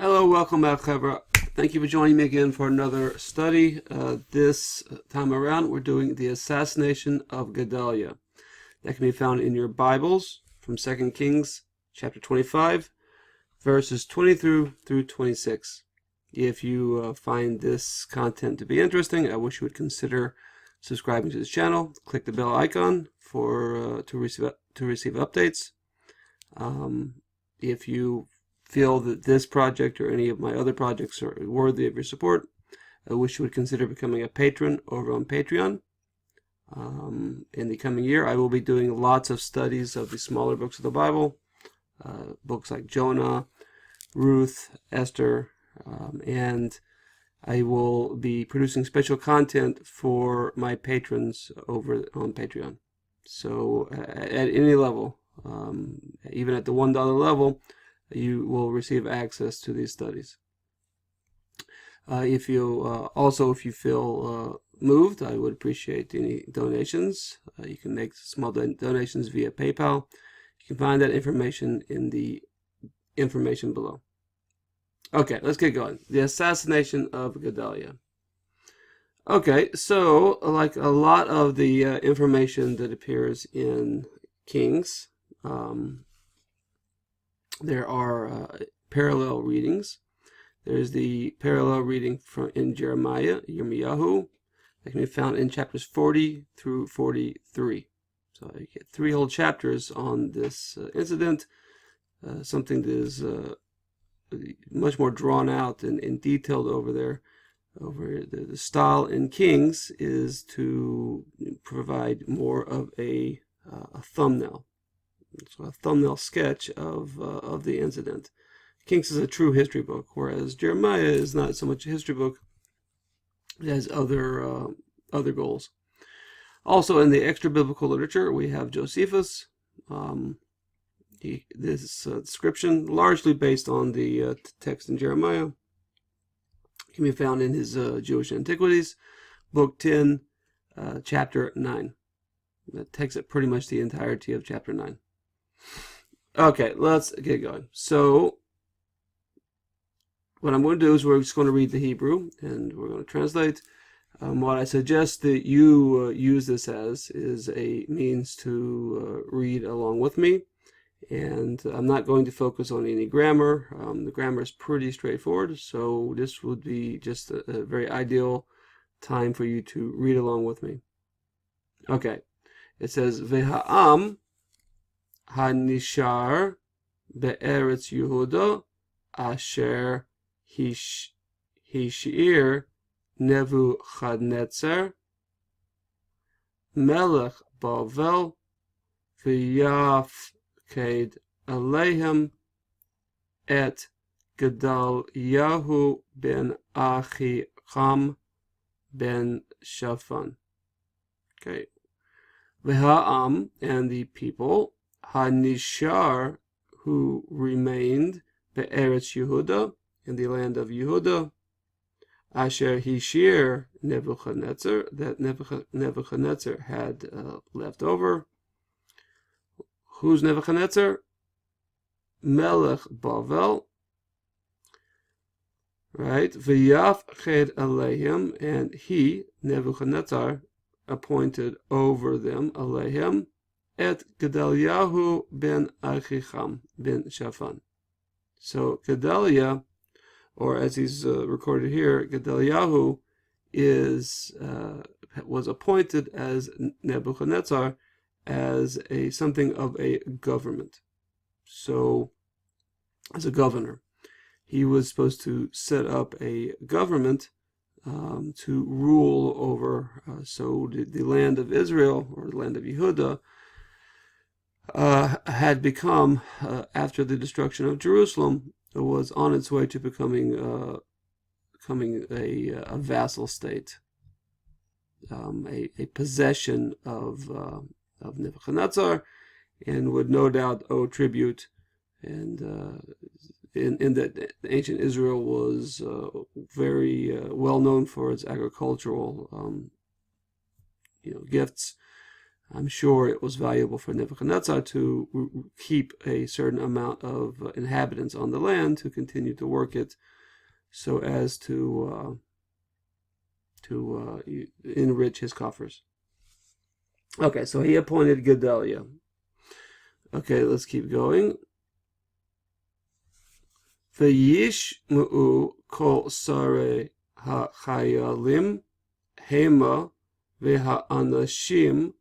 Hello, welcome back, Chevra. Thank you for joining me again for another study. This time around, we're doing the Assassination of Gedaliah. That can be found in your Bibles from 2 Kings chapter 25, verses 20 through 26. If you find this content to be interesting, I wish you would consider subscribing to this channel. Click the bell icon for to receive updates. If you feel that this project or any of my other projects are worthy of your support, I wish you would consider becoming a patron over on Patreon. In the coming year, I will be doing lots of studies of the smaller books of the Bible, books like Jonah, Ruth, Esther, and I will be producing special content for my patrons over on Patreon. So at any level, even at the $1 level, you will receive access to these studies. If you feel moved, I would appreciate any donations. You can make small donations via PayPal. You can find that information in the information below. Okay, let's get going. The Assassination of Gedaliah. Okay, so like a lot of the information that appears in Kings, there are parallel readings. There's the parallel reading in Yirmiyahu, that can be found in chapters 40 through 43. So you get 3 whole chapters on this incident, something that is much more drawn out and detailed over there. Over the style in Kings is to provide more of a thumbnail. So a thumbnail sketch of the incident. Kings is a true history book, whereas Jeremiah is not so much a history book. It has other goals. Also, in the extra biblical literature, we have Josephus. This description, largely based on the text in Jeremiah, can be found in his Jewish Antiquities, book 10, chapter 9. That takes up pretty much the entirety of chapter 9. Okay, let's get going. So, what I'm going to do is we're just going to read the Hebrew, and we're going to translate. What I suggest that you use this as is a means to read along with me. And I'm not going to focus on any grammar. The grammar is pretty straightforward, so this would be just a very ideal time for you to read along with me. Okay, it says, V'ha'am hanishar be'eretz Yehuda asher hishir Nebuchadnezzar melech Bavel v'yafked alehem et Gedaliah ben Achicham ben Shaphan. Okay. V'ha'am, and the people, hanishar, who remained, be'eretz Yehuda, in the land of Yehuda, asher hishir Nebuchadnezzar, that Nebuchadnezzar had left over. Who's Nebuchadnezzar? Melech Bavel, right? V'yafched aleihim, and he, Nebuchadnezzar, appointed over them, aleihim, et Gedaliah ben Achicham ben Shaphan. So Gedaliah, or as he's recorded here, Gedaliah was appointed as Nebuchadnezzar as something of a government. So, as a governor, he was supposed to set up a government to rule over. So the land of Israel, or the land of Yehuda, had become, after the destruction of Jerusalem, was on its way to becoming a vassal state, a possession of Nebuchadnezzar, and would no doubt owe tribute. And in that ancient Israel was very well known for its agricultural gifts. I'm sure it was valuable for Nebuchadnezzar to keep a certain amount of inhabitants on the land to continue to work it, so as to enrich his coffers. Okay, so he appointed Gedaliah. Okay, let's keep going. V'yishma'u kol sarei ha'chayalim hema v'ha'anashim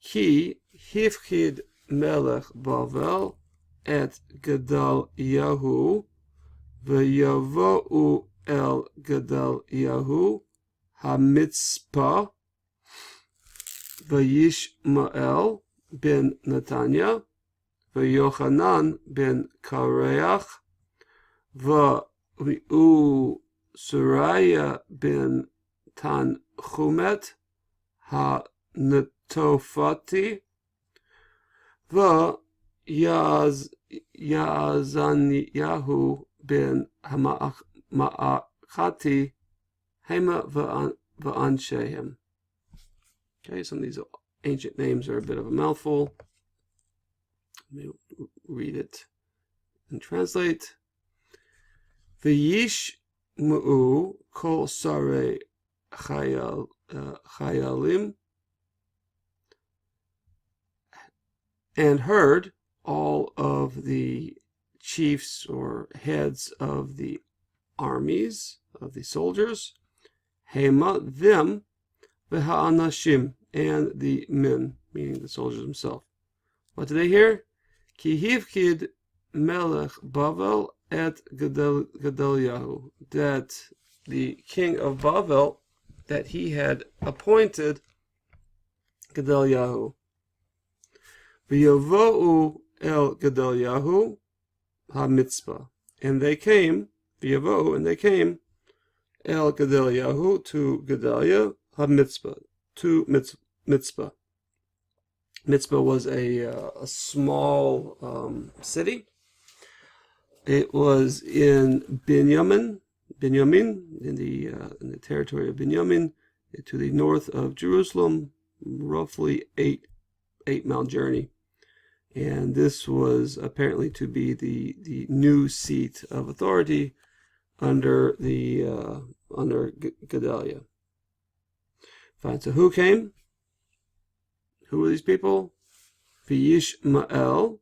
ki hifchid melech Bavel et Gedaliah v'yavo'u el Gedaliah hamitzpah v'yishmael ben Netanya v'Yochanan ben Kareach v'u Suraya ben Tanchumet ha-Netofati v'Yazaniyahu ben Ma'achati Hema v'Anshehem. Okay, some of these ancient names are a bit of a mouthful. Let me read it and translate. V'yishma'u kol sarei chayalim, and heard all of the chiefs or heads of the armies, of the soldiers, hema, them, v'ha'anashim, and the men, meaning the soldiers themselves. What did they hear? Ki hivkid melech Bavel et Gedaliah, that the king of Bavel, that he had appointed Gedaliah. V'yavo'u el Gedaliah ha-mitzpah, and they came, v'yavo'u, and they came, el Gedaliah, to Gedaliah ha-mitzpah, to Mitzpah. Mitzpah was a small city. It was in Binyamin, in the territory of Binyamin, to the north of Jerusalem, roughly 8-mile journey. And this was apparently to be the new seat of authority under Gedaliah. Fine. So who came? Who were these people? V'yishmael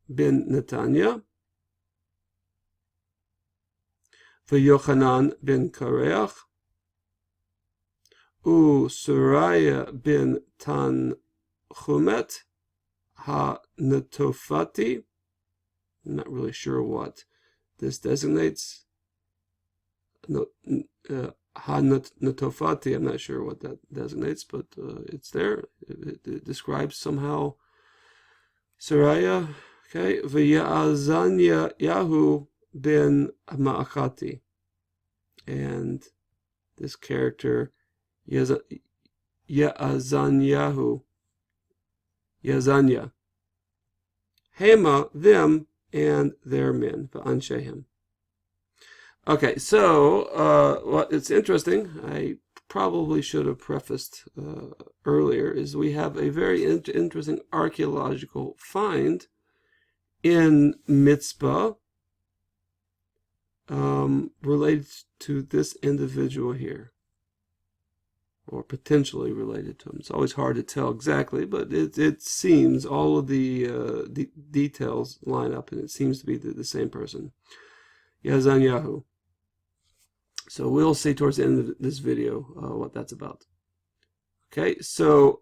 ben Netanya, v'Yochanan ben Kareach, Suraya ben Tanchumet ha-Netofati. I'm not really sure what this designates. Ha-Netofati, I'm not sure what that designates, but it's there. It describes somehow Suraya. Okay, v'Yazaniyahu ben Ma'achati, and this character Yazaniah, Hema, them, and their men, v'anshehem. Okay, so it's interesting. I probably should have prefaced earlier, is we have a very interesting archaeological find in Mitzpah related to this individual here, or potentially related to him. It's always hard to tell exactly, but it seems all of the details line up, and it seems to be the same person, Yazaniyahu. So we'll see towards the end of this video what that's about. Okay, so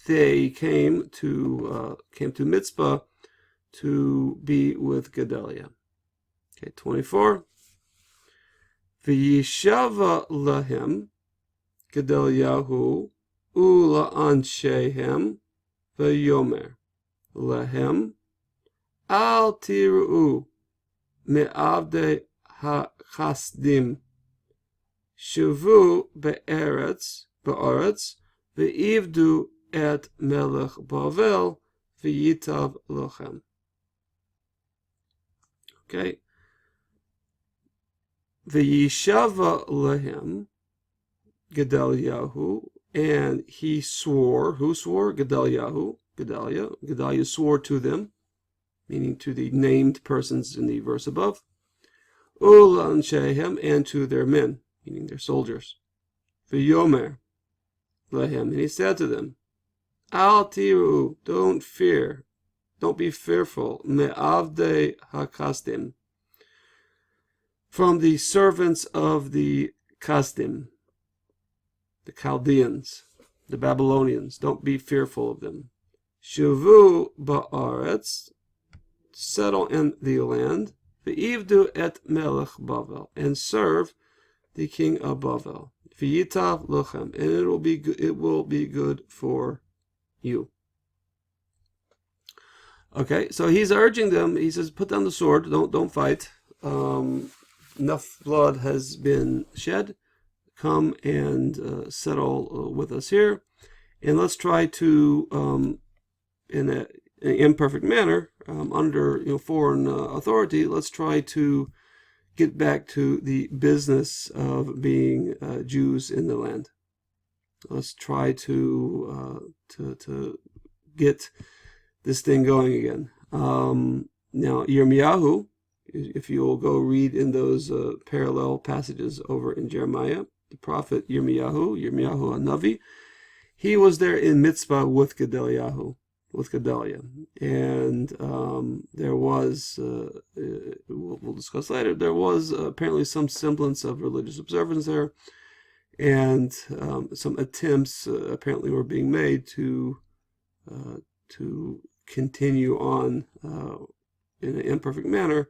they came to Mitzpah to be with Gedaliah. Okay, 24. V'yishava lahem Gedaliahu ula'anshehem v'yomer lahem al tiru me'avdei ha-chasdim shuvu be'eretz ve'ivdu et melech Bavel v'yitav lochem. Okay. V'yishava lahem Gedaliah, And he swore. Who swore? Gedaliah. Gedaliah swore to them, meaning to the named persons in the verse above. U'la'anshehem, and to their men, meaning their soldiers. V'yomer lehem, and he said to them, Al tiru, don't fear, don't be fearful, me'avdei hakasdim, from the servants of the Kasdim, the Chaldeans, the Babylonians. Don't be fearful of them. Shuvu ba'aretz, settle in the land. Ve'ivdu et melech Bavel, and serve the king of Bavel. Ve'yitav lochem, and it will be good for you. Okay, so he's urging them. He says, put down the sword. Don't fight. Enough blood has been shed. Come and settle with us here, and let's try to, in an imperfect manner, under foreign authority, let's try to get back to the business of being Jews in the land. Let's try to get this thing going again. Now, Yirmiyahu, if you will go read in those parallel passages over in Jeremiah, the prophet Yirmiyahu Hanavi, he was there in Mitzvah with Gedaliah, and there was, we'll discuss later, there was apparently some semblance of religious observance there, and some attempts apparently were being made to continue on in an imperfect manner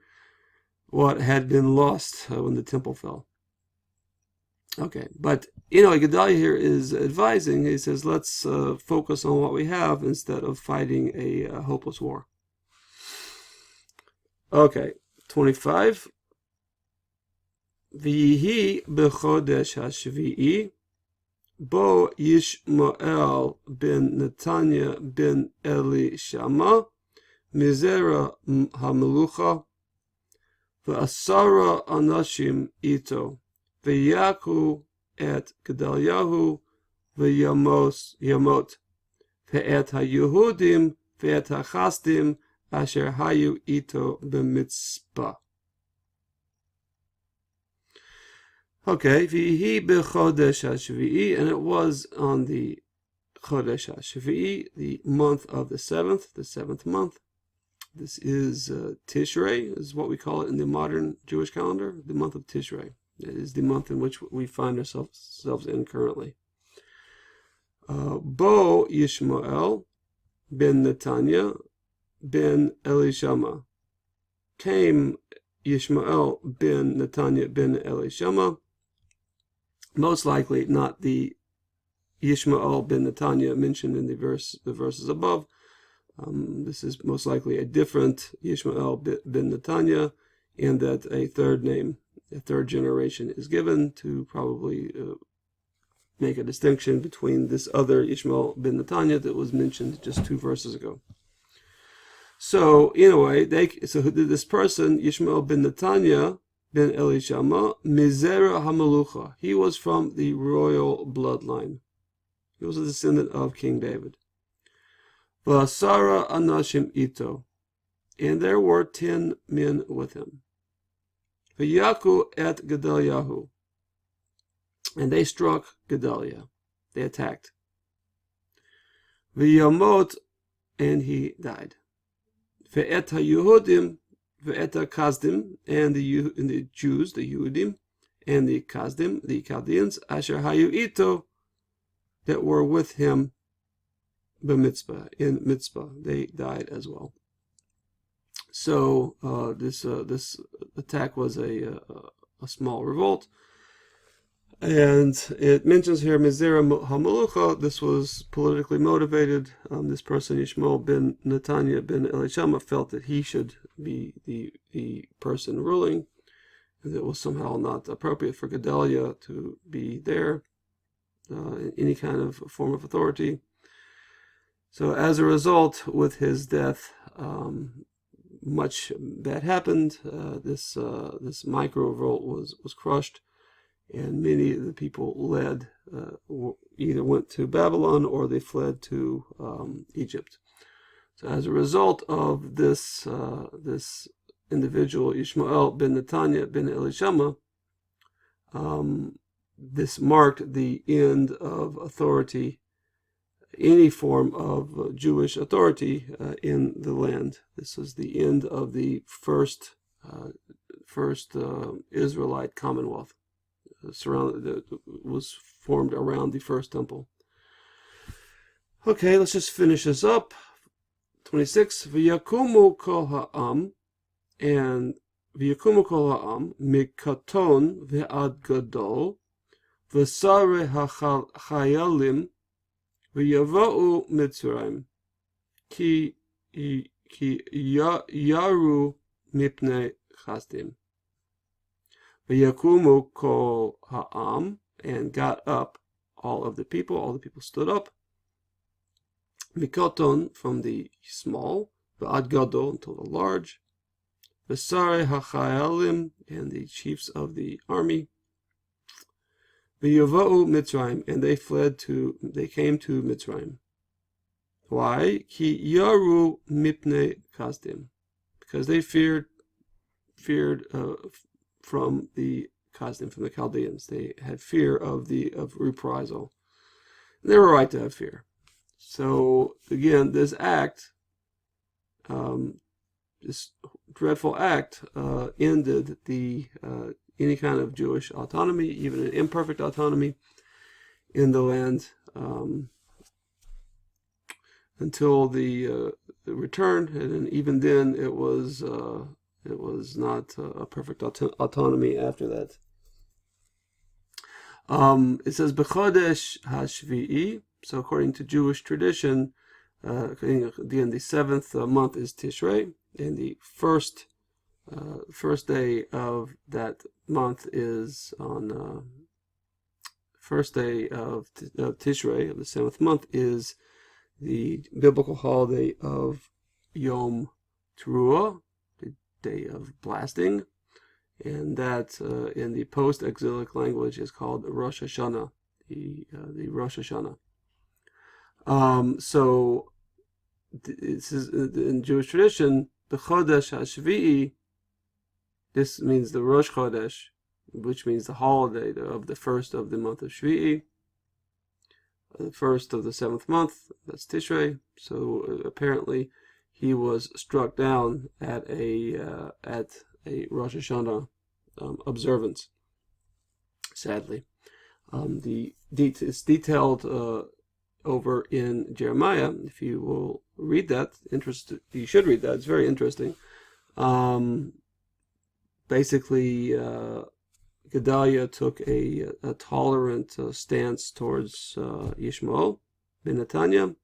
what had been lost when the temple fell. Okay, but Gedaliah here is advising. He says, let's focus on what we have instead of fighting a hopeless war. Okay, 25. V'yihi b'chodesh hashvi'i bo Yishmael ben Netanya ben Elishama mizera hamelucha v'asara anashim ito v'yaku et Gedaliahu v'yamot ve'et haYehudim ve'et hachasdim asher hayu ito b'mitzpah. Okay, v'yihi b'chodesh hashvi'i, and it was on the Chodesh hashvi'i, the month of the seventh month. This is Tishrei, is what we call it in the modern Jewish calendar, the month of Tishrei. It is the month in which we find ourselves in currently. Bo Yishmael ben Netanya ben Elishama. Came Yishmael ben Netanya ben Elishama. Most likely not the Yishmael ben Netanya mentioned in the verses above. This is most likely a different Yishmael ben Netanya, and that a third generation is given to probably make a distinction between this other Yishmael ben Netanya that was mentioned just 2 verses ago. So, in a way, who did this person, Yishmael ben Netanya ben Elishama, Mizera Hamelucha. He was from the royal bloodline. He was a descendant of King David. V'asara anashim ito. And there were 10 men with him. V'yaku et Gedaliahu. And they struck Gedaliah. They attacked. V'yamot, and he died. Ve'et haYehudim ve'et haKasdim, and the Jews, the Yehudim, and the Kasdim, the Chaldeans, asher hayu ito, that were with him, b'mitzpah, in Mitzpah, they died as well. So this attack was a small revolt, and it mentions here Mizera Hamelucha. This was politically motivated. This person, Yishmael ben Netanya ben Elishama, felt that he should be the person ruling, and it was somehow not appropriate for Gedaliah to be there in any kind of form of authority. So as a result, with his death, much bad happened. This micro revolt was crushed, and many of the people either went to Babylon or they fled to Egypt. So as a result of this individual, Ishmael ben Netanya ben Elishama, this marked the end of authority, any form of Jewish authority in the land. This was the end of the first Israelite commonwealth. Was formed around the first temple. Okay, let's just finish this up. 26. V'yakumu kol ha'am, and v'yakumu kol ha'am mikaton ve'ad gadol v'sare ha'chayalim v'yava'u Mitzrayim ki yaru mipnei chasdim. V'yakumu kol ha'am, and got up all the people stood up. Mikoton, from the small, v'ad gadol, until the large. V'sare ha'chayalim, and the chiefs of the army. V'yava'u Mitzrayim, and they came to Mitzrayim. Why? Ki yaru mipnei kasdim, because they feared from the Kasdim, from the Chaldeans. They had fear of reprisal. And they were right to have fear. So again, this act, this dreadful act, ended any kind of Jewish autonomy, even an imperfect autonomy, in the land, until the return, and even then it was not a perfect autonomy after that. It says B'chodesh HaShvi'i. So according to Jewish tradition, again, the seventh month is Tishrei, and the first day of that month is on first day of Tishrei, of the seventh month, is the biblical holiday of Yom Teruah, the day of blasting, and that in the post-exilic language is called Rosh Hashanah, the Rosh Hashanah. So this is in Jewish tradition, the Chodesh HaShvi'i. This means the Rosh Chodesh, which means the holiday of the first of the month of Shvi'i, the first of the seventh month. That's Tishrei. So apparently, he was struck down at a Rosh Hashanah observance. Sadly, it's detailed over in Jeremiah. If you will read that, you should read that. It's very interesting. Basically, Gedaliah took a tolerant stance towards Ishmael ben Netanya,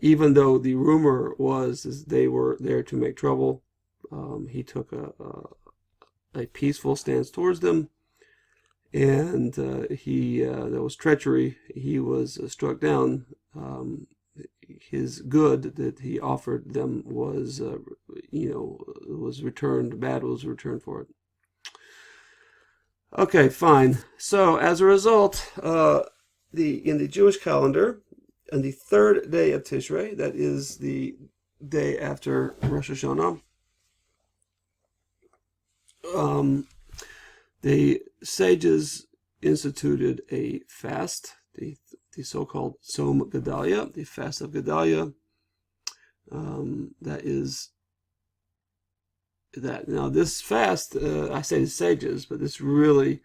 even though the rumor was they were there to make trouble. He took a peaceful stance towards them, and there was treachery. He was struck down. His good that he offered them was returned. Bad was returned for it. Okay, fine. So as a result, in the Jewish calendar, on the third day of Tishrei, that is the day after Rosh Hashanah, the sages instituted a fast, the so-called Tzom Gedaliah, the fast of Gedaliah. Now this fast, I say the sages, but this really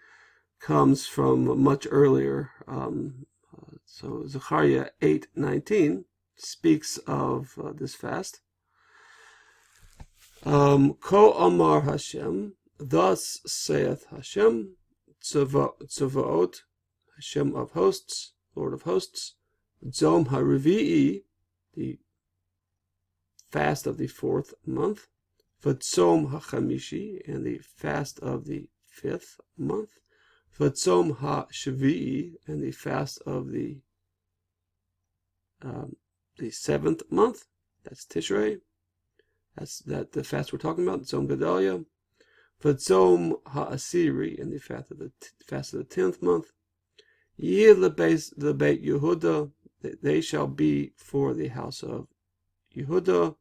comes from much earlier. So Zechariah 8:19 speaks of this fast. Ko Amar Hashem, thus saith Hashem, Tzavaot, Hashem of hosts, Lord of hosts, Tzom HaRevi'i, the fast of the fourth month, V'Tzom HaChamishi, and the fast of the fifth month, V'Tzom HaShvi'i, and the fast of the seventh month. That's Tishrei. That's the fast we're talking about, Tzom Gedaliah. V'tzom ha'asiri, in the fast of the 10th month. Yeh lebeit Yehuda, they shall be for the house of Yehuda.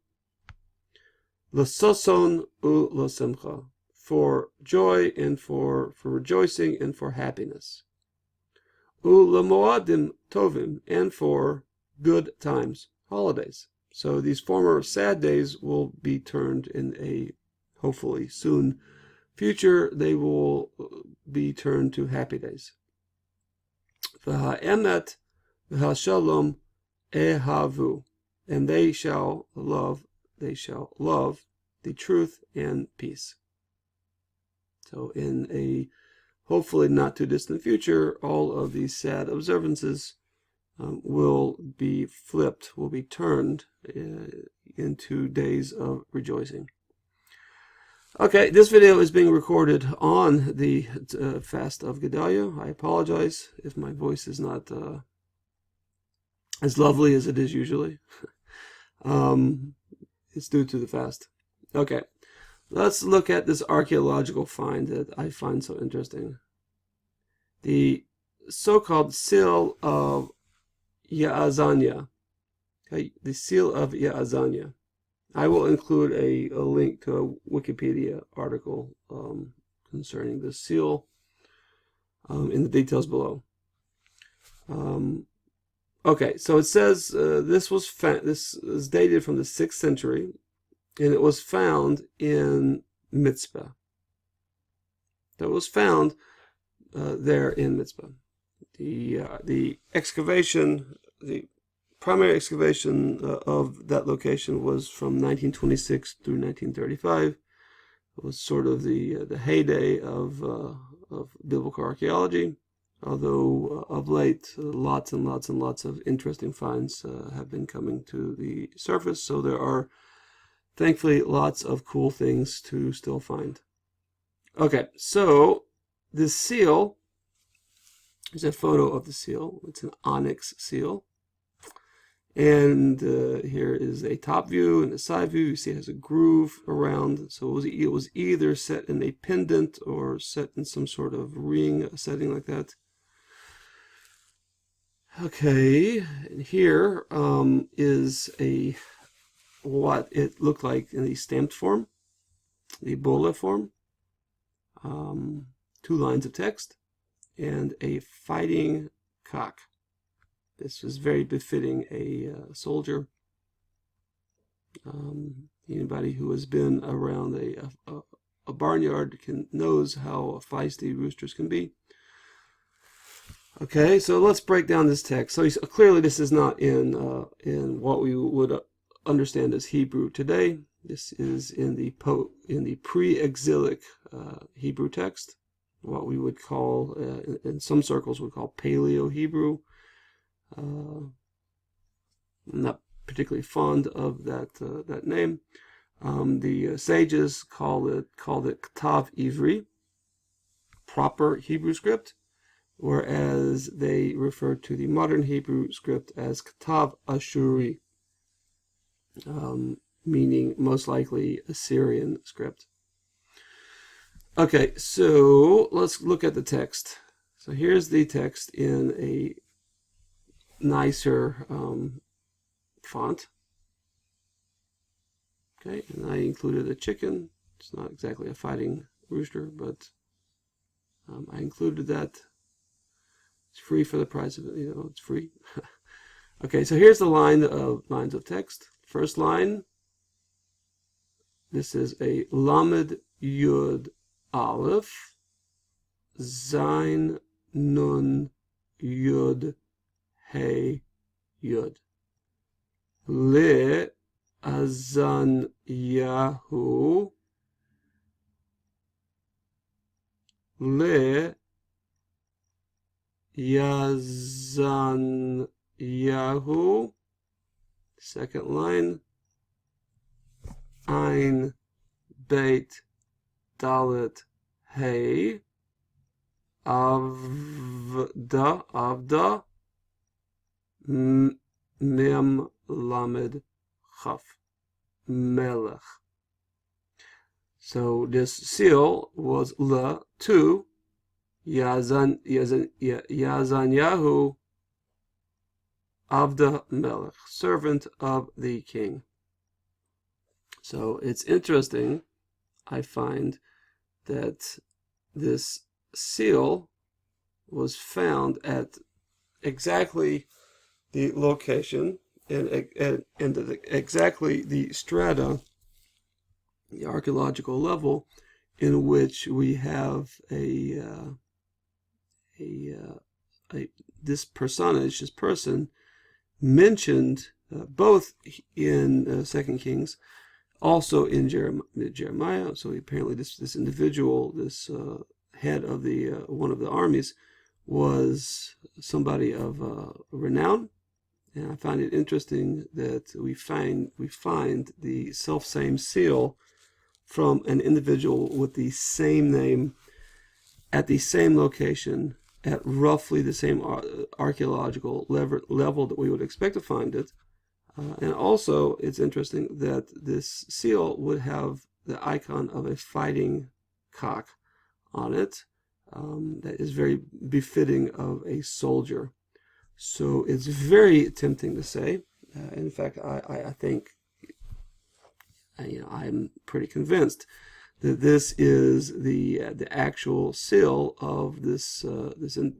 L'soson u l'simcha, for joy and for rejoicing and for happiness. U l'moadim tovim, and for good times, holidays. So these former sad days will be turned in a hopefully soon future, they will be turned to happy days. V'ha'emet v'ha'shalom ehavu, and they shall love the truth and peace. So in a hopefully not too distant future, all of these sad observances will be flipped, will be turned into days of rejoicing. Okay, this video is being recorded on the fast of Gedaliah. I apologize if my voice is not as lovely as it is usually. It's due to the fast. Okay, let's look at this archaeological find that I find so interesting. The so-called seal of Yaazania. Okay, the seal of Yaazania. I will include a link to a Wikipedia article concerning the seal in the details below. Okay, so it says this is dated from the 6th century, and it was found in Mitzpah. That was found there in Mitzpah. The excavation, the primary excavation of that location was from 1926 through 1935. It was sort of the heyday of biblical archaeology, although of late lots and lots and lots of interesting finds have been coming to the surface, so there are thankfully lots of cool things to still find. Okay, so this seal, here's a photo of the seal. It's an onyx seal. And here is a top view and a side view. You see it has a groove around. So it was either set in a pendant or set in some sort of ring setting like that. Okay, and here is what it looked like in the stamped form, the bola form. 2 lines of text and a fighting cock. This was very befitting a soldier. Anybody who has been around a barnyard knows how feisty roosters can be. Okay, so let's break down this text. So clearly this is not in what we would understand as Hebrew today. This is in the pre-exilic Hebrew text, what we would call, in some circles, would call Paleo-Hebrew. I'm not particularly fond of that name. The sages called it Katav Ivri, proper Hebrew script, whereas they refer to the modern Hebrew script as Katav Ashuri, meaning most likely Assyrian script. Okay, so let's look at the text. So here's the text in a nicer font. Okay, and I included a chicken. It's not exactly a fighting rooster, but I included that. It's free for the price of it, it's free. Okay, so here's the lines of text. First line, this is a Lamed Yud Aleph, Zain Nun Yud Hey Yud. Le Azan Yahu. Le Yazan Yahu. Second line. Ein Beit Dalet Hey. Avda. Mem Lamed Chaf. Melech. So this seal was le to Yazanyahu Avda Melech, servant of the king. So it's interesting, I find, that this seal was found at exactly the location and exactly the strata, the archaeological level, in which we have this person mentioned both in 2 Kings, also in Jeremiah. So apparently this individual, this head of the one of the armies, was somebody of renown. And I find it interesting that we find the self-same seal from an individual with the same name at the same location at roughly the same archaeological level that we would expect to find it. And also, it's interesting that this seal would have the icon of a fighting cock on it. That is very befitting of a soldier. So it's very tempting to say. In fact, I think, I'm pretty convinced that this is the actual seal of this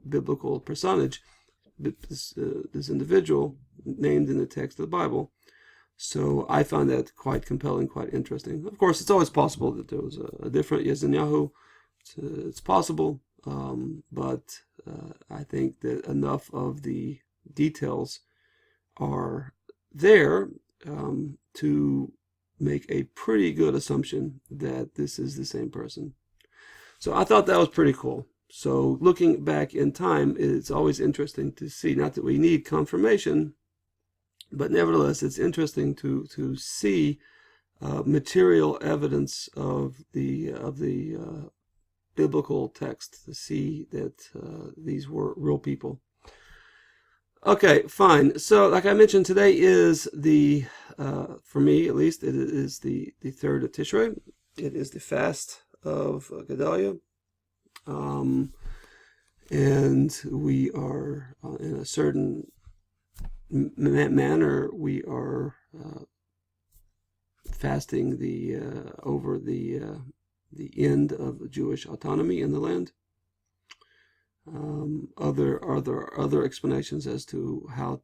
biblical personage, this individual named in the text of the Bible. So I find that quite compelling, quite interesting. Of course, it's always possible that there was a different Yazanyahu. It's possible, but I think that enough of the details are there to make a pretty good assumption that this is the same person. So I thought that was pretty cool. So looking back in time, it's always interesting to see, not that we need confirmation, but nevertheless, it's interesting to see material evidence of the biblical text, to see that these were real people. Okay, fine. So, like I mentioned, today is for me at least, it is the 3rd of Tishrei. It is the fast of Gedaliah. And we are, in a certain manner, we are fasting over the end of Jewish autonomy in the land. Other explanations as to how,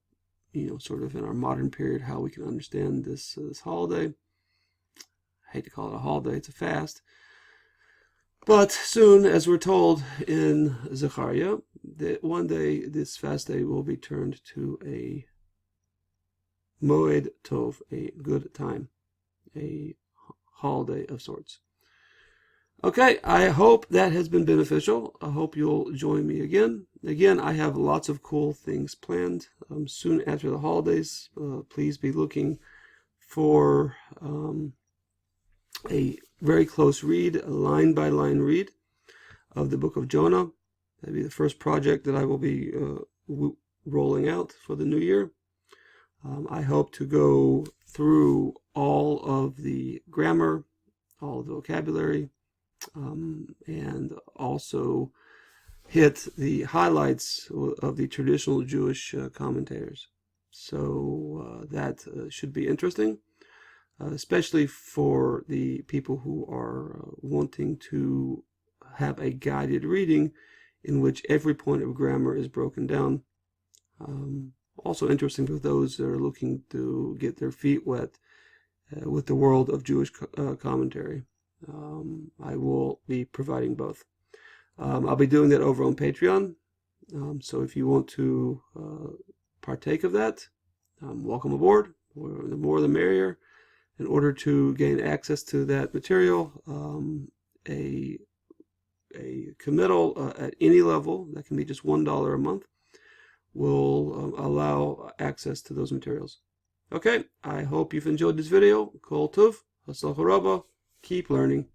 sort of in our modern period, how we can understand this holiday. I hate to call it a holiday; it's a fast. But soon, as we're told in Zechariah, that one day this fast day will be turned to a Moed Tov, a good time, a holiday of sorts. Okay, I hope that has been beneficial. I hope you'll join me again. Again, I have lots of cool things planned soon after the holidays. Please be looking for a very close read, a line-by-line read of the book of Jonah. That'll be the first project that I will be rolling out for the new year. I hope to go through all of the grammar, all of the vocabulary, and also hit the highlights of the traditional Jewish commentators. So that should be interesting, especially for the people who are wanting to have a guided reading in which every point of grammar is broken down. Also interesting for those that are looking to get their feet wet with the world of Jewish commentary. I will be providing both. I'll be doing that over on Patreon. So if you want to partake of that, welcome aboard. The more the merrier. In order to gain access to that material, a committal at any level, that can be just $1 a month, will allow access to those materials. Okay, I hope you've enjoyed this video. Kol Tov, Hasal Haraba. Keep learning.